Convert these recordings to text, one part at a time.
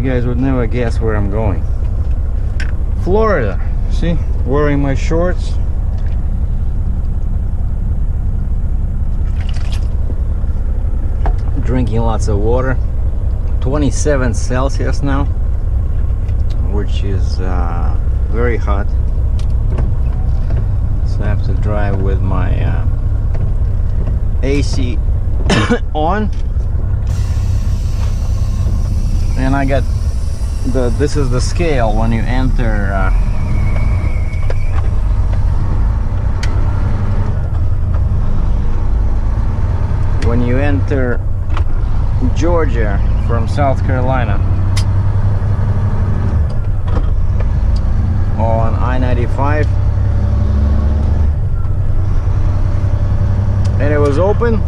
guys would never guess where I'm going. Florida. See, wearing my shorts. Drinking lots of water. 27 Celsius now, which is very hot. So I have to drive with my AC on. And I got this is the scale when you enter Georgia from South Carolina on I-95, and it was open,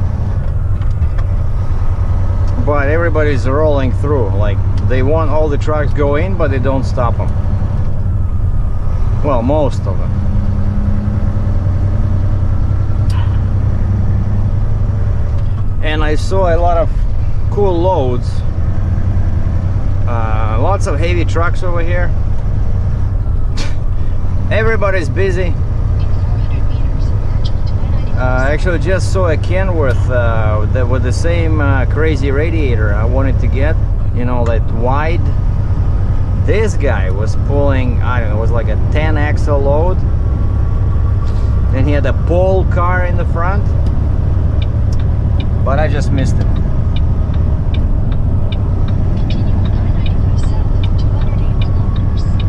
but everybody's rolling through. Like, they want all the trucks go in, but they don't stop them. Well, most of them. And I saw a lot of cool loads. Lots of heavy trucks over here. Everybody's busy. Actually just saw a Kenworth with the same crazy radiator I wanted to get, you know, that wide. This guy was pulling, I don't know, it was like a 10 axle load, and he had a pole car in the front, but I just missed it.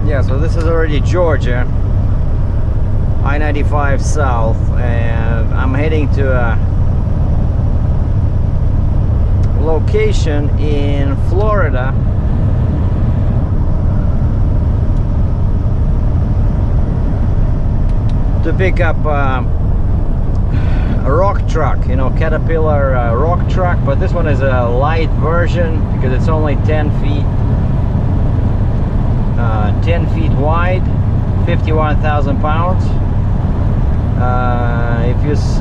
Yeah, so this is already Georgia, I-95 south, and I'm heading to a location in Florida to pick up a rock truck, you know, Caterpillar rock truck, but this one is a light version because it's only 10 feet wide, 51,000 pounds.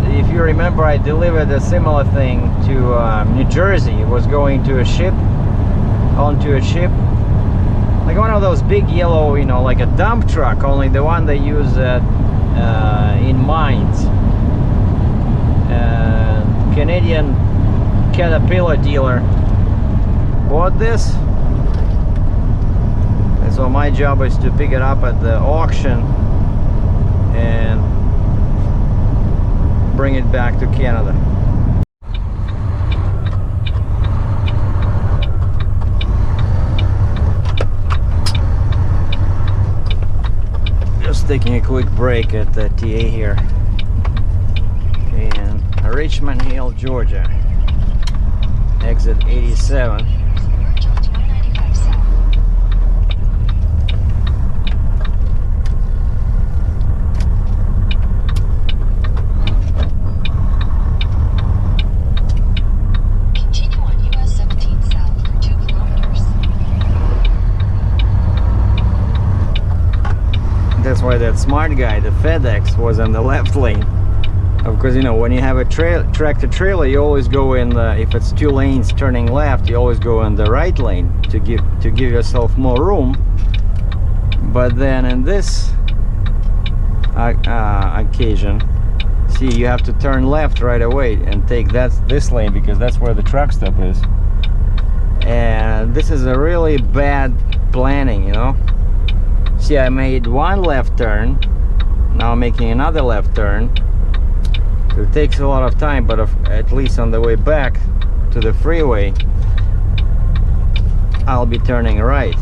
If you remember, I delivered a similar thing to New Jersey. It was going to a ship, onto a ship, like one of those big yellow, you know, like a dump truck, only the one they use in mines. Canadian Caterpillar dealer bought this, and so my job is to pick it up at the auction and bring it back to Canada. Just taking a quick break at the TA here in Richmond Hill, Georgia. Exit 87. That's why that smart guy, the FedEx, was in the left lane. Because, you know, when you have a tractor trailer, you always go in the, if it's two lanes turning left, you always go in the right lane to give yourself more room. But then in this occasion, see, you have to turn left right away and take this lane because that's where the truck stop is. And this is a really bad planning, you know. See, I made one left turn, now I'm making another left turn. It takes a lot of time, but at least on the way back to the freeway, I'll be turning right.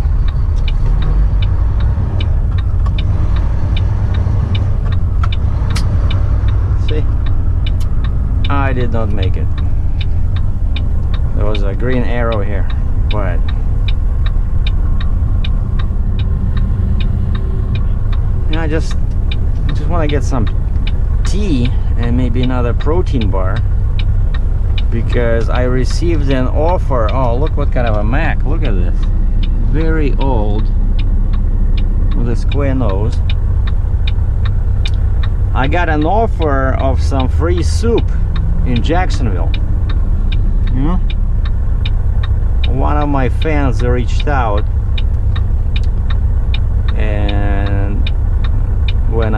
See? I did not make it. There was a green arrow here, but you know, I just want to get some tea and maybe another protein bar, because I received an offer. Oh, look what kind of a Mac. Look at this. Very old with a square nose. I got an offer of some free soup in Jacksonville. You know? One of my fans reached out, and when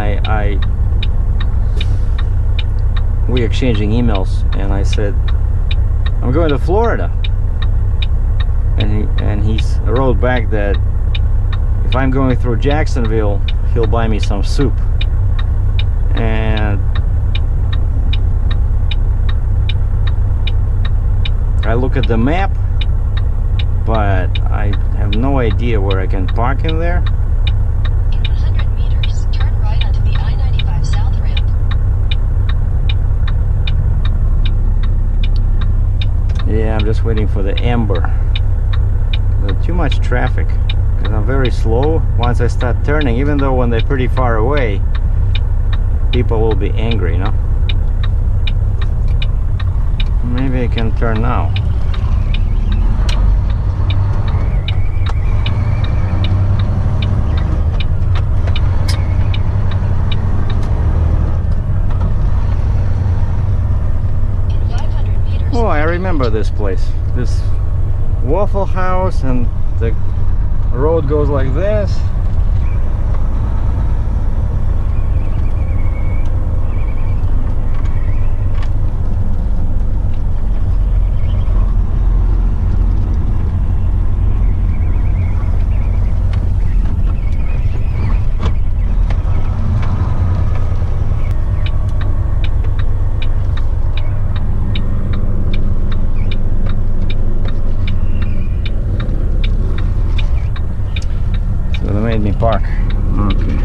we exchanging emails, and I said I'm going to Florida, and he wrote back that if I'm going through Jacksonville, he'll buy me some soup. And I look at the map, but I have no idea where I can park in there. In 100 meters, turn right onto the I-95 South ramp. Yeah, I'm just waiting for the amber. There's too much traffic, because I'm very slow. Once I start turning, even though when they're pretty far away, people will be angry, you know? Maybe I can turn now. In 500 meters. Oh, I remember this place. This Waffle House, and the road goes like this. Park. Okay.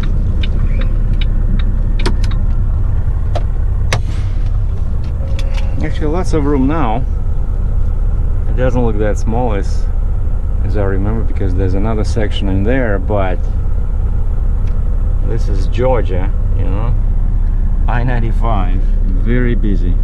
Actually, lots of room now. It doesn't look that small as I remember, because there's another section in there, but this is Georgia, you know. I-95, very busy.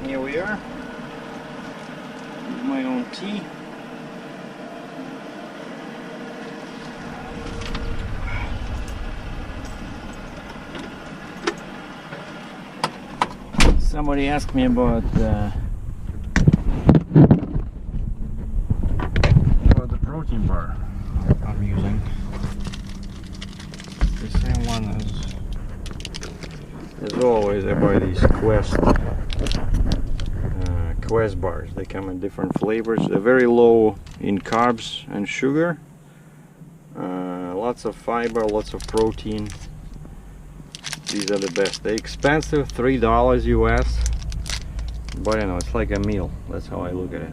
Here we are, with my own tea. Somebody asked me about the protein bar I'm using. The same one as always. I buy these Quest bars. They come in different flavors. They're very low in carbs and sugar. Lots of fiber, lots of protein. These are the best. They're expensive, $3 US, but you know, it's like a meal. That's how I look at it.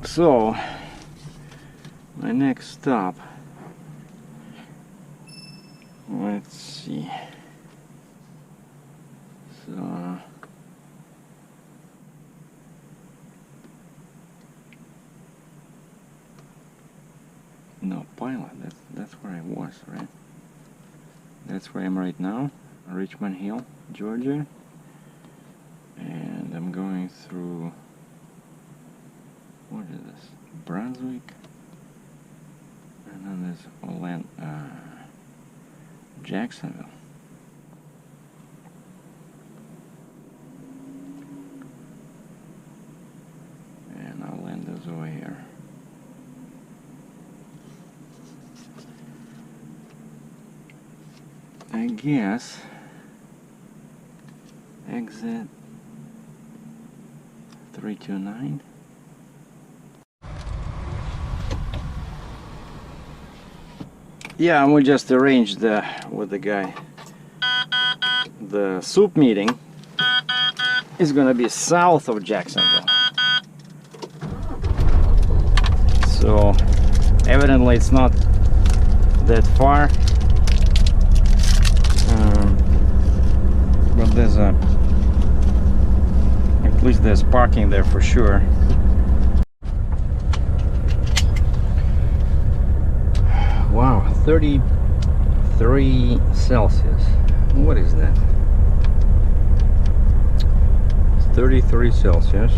So my next stop, let's see. So no, Pilot, that's where I was, right? That's where I am right now, Richmond Hill, Georgia. And I'm going through, what is this? Brunswick. And then there's Jacksonville. And I'll land this over here. I guess exit 329. Yeah, and we just arranged with the guy. The soup meeting is gonna be south of Jacksonville. So evidently it's not that far. But there's at least there's parking there for sure. Wow, 33 Celsius. What is that? It's 33 Celsius.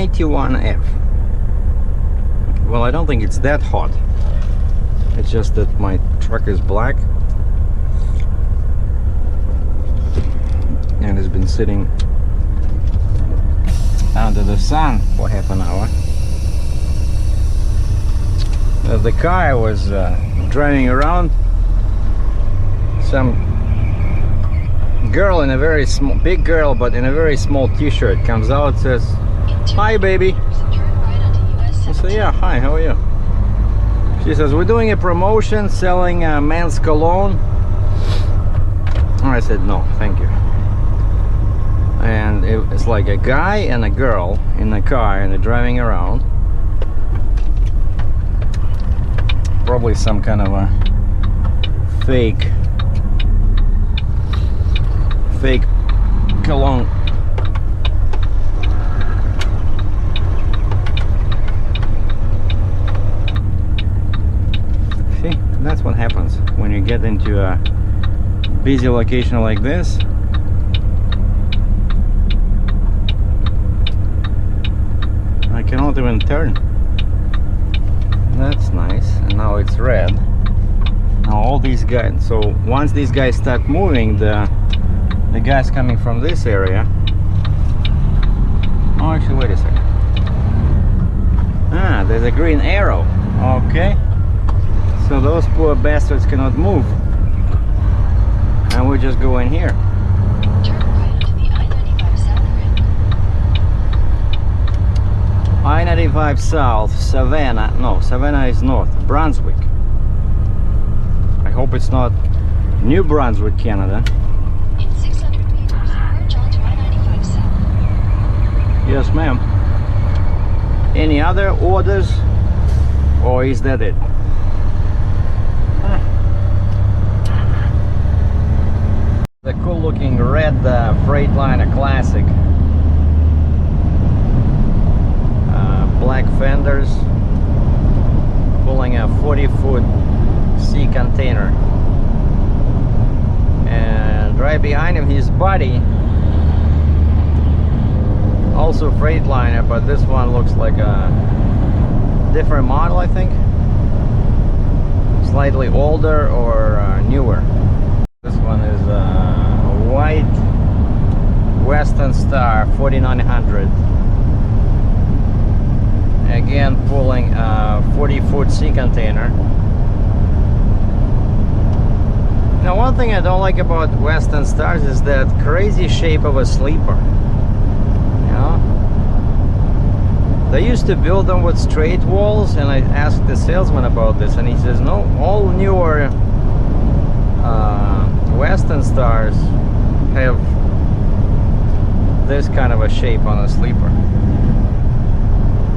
91F. Well, I don't think it's that hot. It's just that my truck is black and it's been sitting under the sun for half an hour. The car I was driving around, some girl in a very small, big girl, but in a very small t-shirt comes out, says, "Hi baby." I say, "Yeah, hi, how are you?" She says, "We're doing a promotion selling men's cologne." I said, "No, thank you." And it's like a guy and a girl in the car and they're driving around. Probably some kind of a fake cologne. See, that's what happens when you get into a busy location like this. I cannot even turn. That's nice. And now it's red. Now all these guys, so once these guys start moving, the guys coming from this area. Oh, actually, wait a second. Ah, there's a green arrow. Okay. So those poor bastards cannot move. And we just go in here. Turn right onto the I-95 South Rim. I-95 South, Savannah. No, Savannah is north. Brunswick. I hope it's not New Brunswick, Canada. In 600 meters, merge onto I-95 South. Yes, ma'am. Any other orders? Or is that it? The cool looking red Freightliner Classic. Black fenders, pulling a 40-foot sea container, and right behind him his buddy, also Freightliner, but this one looks like a different model, I think, slightly older or newer. This one is a white Western Star 4900. Again, pulling a 40-foot sea container. Now, one thing I don't like about Western Stars is that crazy shape of a sleeper. You know, they used to build them with straight walls, and I asked the salesman about this, and he says, no, all newer Western Stars have this kind of a shape on a sleeper.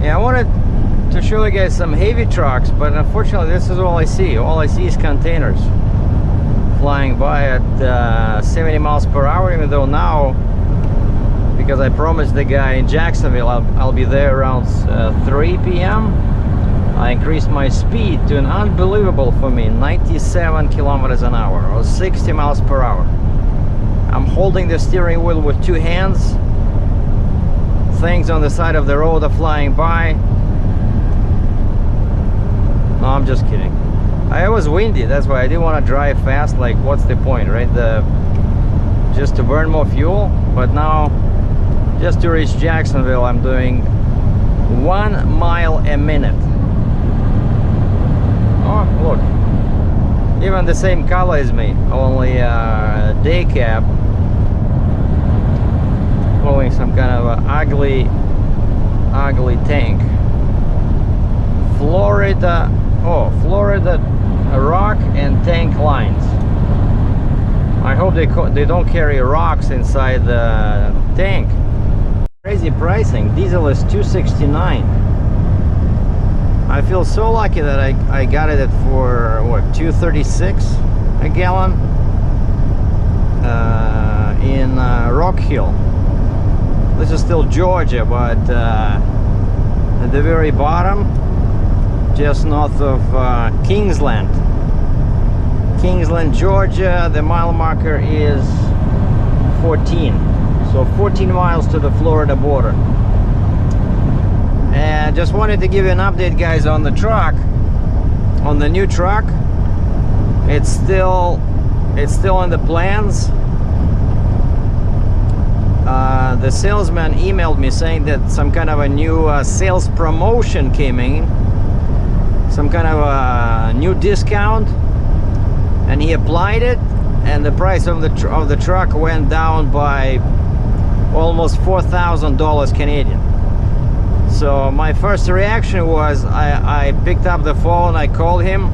Yeah, I wanted to show you guys some heavy trucks, but unfortunately this is all I see. All I see is containers flying by at 70 miles per hour, even though now, because I promised the guy in Jacksonville I'll be there around 3 p.m. I increased my speed to an unbelievable, for me, 97 kilometers an hour, or 60 miles per hour. I'm holding the steering wheel with two hands. Things on the side of the road are flying by. No, I'm just kidding. It was windy, that's why I didn't want to drive fast. Like, what's the point, right? Just to burn more fuel. But now, just to reach Jacksonville, I'm doing 1 mile a minute. Oh, look. Even the same color as me, only day cab. Pulling some kind of a ugly tank. Florida rock and tank lines. I hope they don't carry rocks inside the tank. Crazy pricing. Diesel is $2.69. I feel so lucky that I got it for what, $2.36 a gallon in Rock Hill. This is still Georgia, but at the very bottom, just north of Kingsland, Georgia, the mile marker is 14. So 14 miles to the Florida border. And just wanted to give you an update, guys, on the truck, on the new truck. It's still in the plans. The salesman emailed me saying that some kind of a new sales promotion came in, some kind of a new discount, and he applied it, and the price of the truck went down by almost $4,000 Canadian. So my first reaction was I picked up the phone, I called him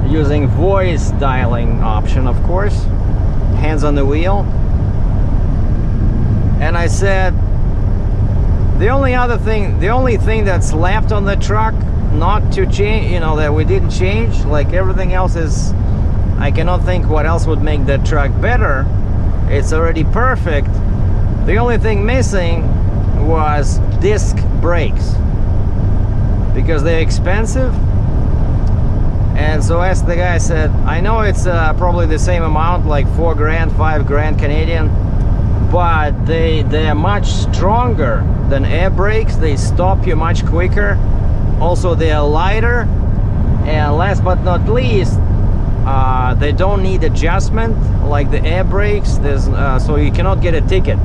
using voice dialing option, of course, hands on the wheel. And I said, the only thing that's left on the truck not to change, you know, that we didn't change, like everything else is, I cannot think what else would make that truck better. It's already perfect. The only thing missing was disc brakes, because they're expensive. And so as the guy said, I know it's probably the same amount, like $4,000, $5,000 Canadian, but they're much stronger than air brakes. They stop you much quicker. Also, they are lighter, and last but not least, they don't need adjustment like the air brakes. So you cannot get a ticket.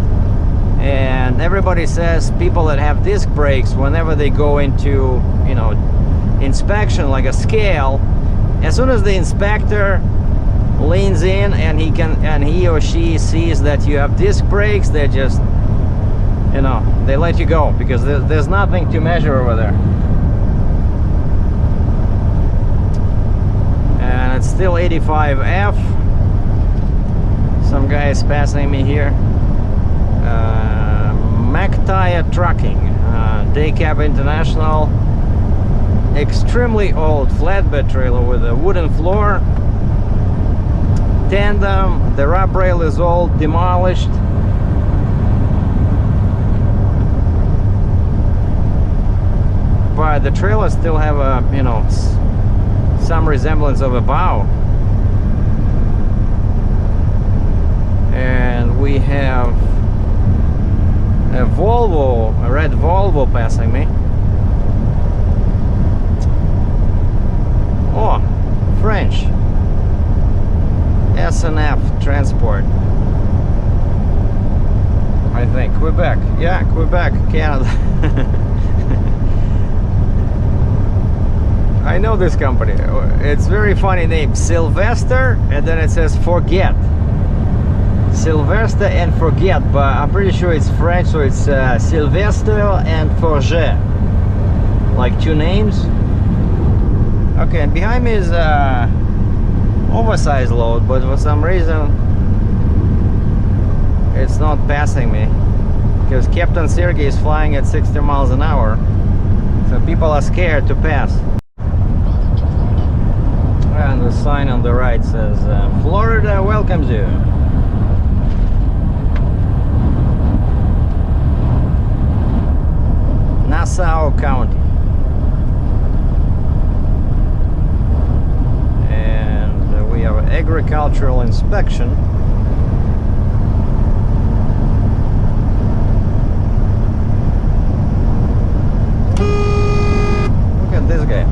And everybody says people that have disc brakes, whenever they go into, you know, inspection, like a scale, as soon as the inspector leans in and he or she sees that you have disc brakes, they just, you know, they let you go, because there's nothing to measure over there. And it's still 85F. Some guy is passing me here. McTire Trucking, Day Cab International, extremely old flatbed trailer with a wooden floor, tandem. The rub rail is all demolished. But the trailer still have a, you know, some resemblance of a bow. And we have a Volvo, a red Volvo passing me. Oh, French. SNF Transport. I think Quebec. Yeah, Quebec, Canada. I know this company. It's very funny name. Sylvester, and then it says Forget. Sylvester and Forget, but I'm pretty sure it's French, so it's Sylvester and Forget. Like two names. Okay, and behind me is oversized load, but for some reason it's not passing me, because Captain Sergei is flying at 60 miles an hour, so people are scared to pass. And the sign on the right says Florida welcomes you. Nassau County. And we have an agricultural inspection. Look at this guy.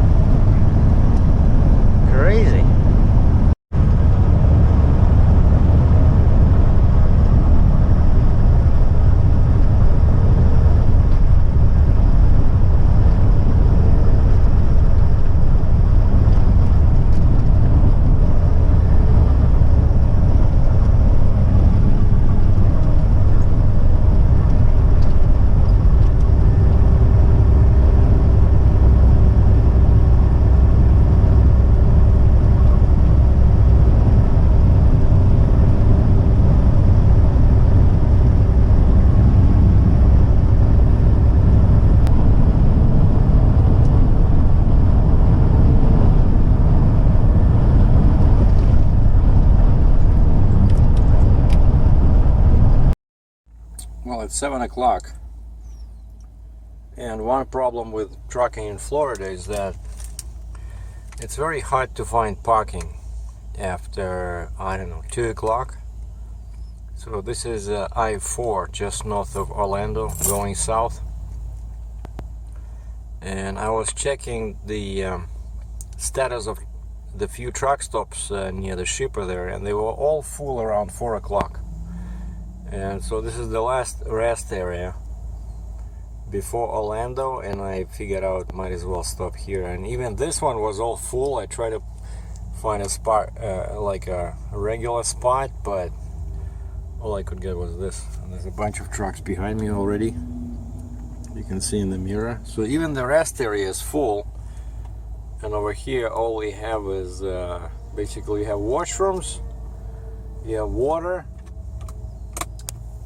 Crazy. Well, it's 7 o'clock, and one problem with trucking in Florida is that it's very hard to find parking after, I don't know, 2 o'clock. So this is I-4 just north of Orlando going south, and I was checking the status of the few truck stops near the shipper there, and they were all full around 4 o'clock. And so this is the last rest area before Orlando, and I figured out might as well stop here. And even this one was all full. I tried to find a spot, like a regular spot, but all I could get was this. And there's a bunch of trucks behind me already, you can see in the mirror. So even the rest area is full, and over here all we have is basically you have washrooms, you have water,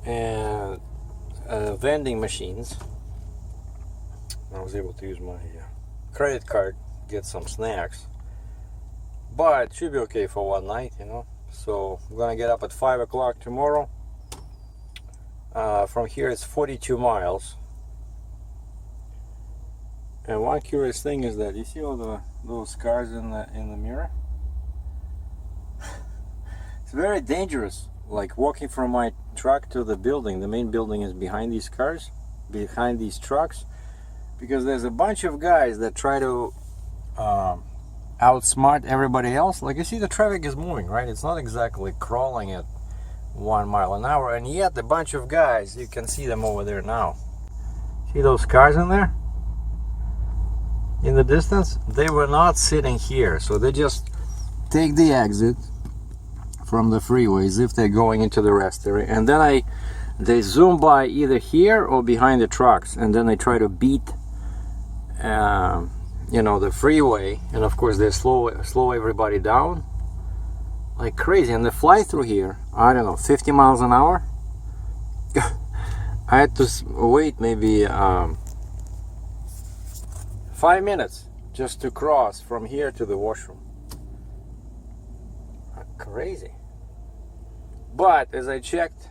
and vending machines. I was able to use my credit card, get some snacks, but it should be okay for one night, you know. So I'm gonna get up at 5 o'clock tomorrow. From here it's 42 miles. And one curious thing is that you see all the little scars in the mirror. It's very dangerous, like walking from my truck to the building. The main building is behind these cars, behind these trucks, because there's a bunch of guys that try to outsmart everybody else. Like you see, the traffic is moving, right? It's not exactly crawling at 1 mile an hour, and yet a bunch of guys, you can see them over there now. See those cars in there? In the distance, they were not sitting here, so they just take the exit from the freeway as if they're going into the rest area, and then they zoom by either here or behind the trucks, and then they try to beat you know, the freeway, and of course they slow everybody down like crazy, and they fly through here, I don't know, 50 miles an hour. I had to wait maybe 5 minutes just to cross from here to the washroom. Crazy. But as I checked,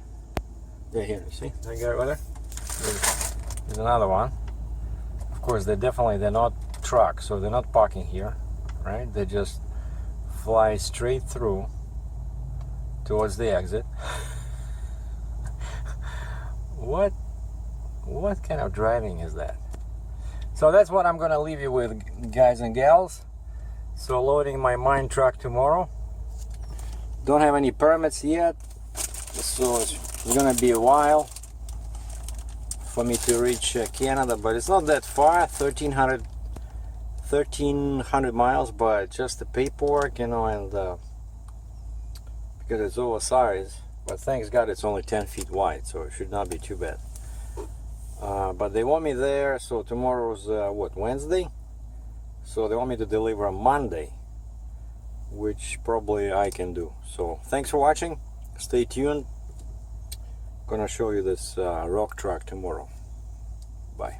yeah, here, you see that guy over there? There's another one. Of course, they're not trucks, so they're not parking here, right? They just fly straight through towards the exit. What kind of driving is that? So that's what I'm gonna leave you with, guys and gals. So loading my mine truck tomorrow. Don't have any permits yet, so it's gonna be a while for me to reach Canada, but it's not that far, 1300 miles, but just the paperwork, you know, and because it's oversized, but thanks God it's only 10 feet wide, so it should not be too bad. But they want me there, so tomorrow's what, Wednesday? So they want me to deliver on Monday, which probably I can do. So thanks for watching, stay tuned. Gonna show you this rock truck tomorrow. Bye.